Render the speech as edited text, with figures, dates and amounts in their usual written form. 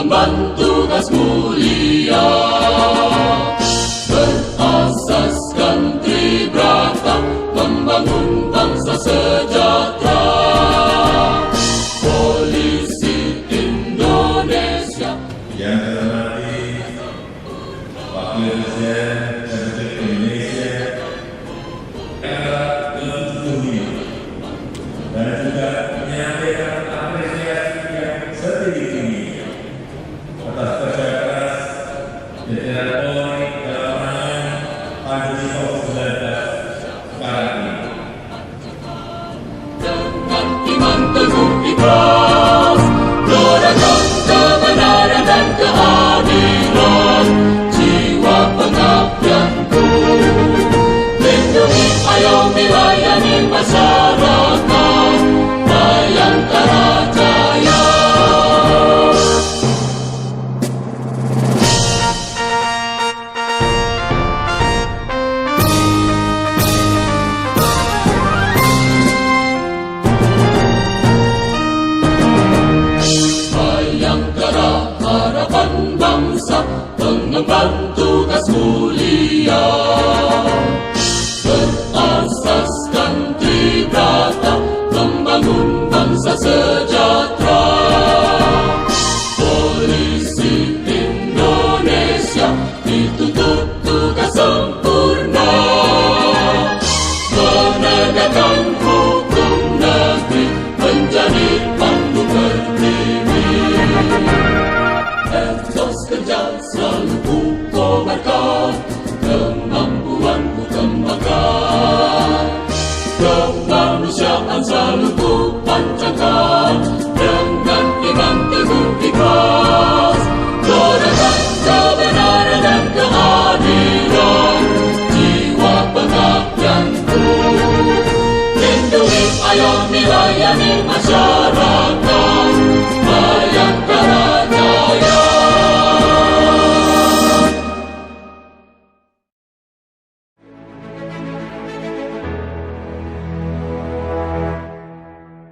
mengemban tugas mulia, berasaskan Tribrata, membangun bangsa sejahtera. Polisi Indonesia. Yang terhormati Wakil Presiden Republik Indonesia dunia, dan juga menyampaikan apresiasi yang setinggi-tingginya atas kerja keras jajaran Polri dalam penanganan pandemi COVID-19 sekarang ini. Dengan iman teguh ikhlas, doakan kebenaran dan keadilan, jiwa pengabdianku, lindungi, ayomi, layani masyarakat, Bayangkara Jaya. Bayangkara harapan bangsa, pengemban tugas mulia, berasaskan Tribrata, membangun bangsa sejahtera. Polisi Indonesia dituntut tugas sempurna, menegakkan hukum negeri, menjadi pandu berdiri. Etos kerja selalu ku kobarkan, kemampuan ku kembangkan, kemanusiaan selalu ku pancangkan, dengan iman teguh ikhlas, doakan kebenaran dan keadilan, jiwa pengabdianku, lindungi, ayomi, layani masyarakat,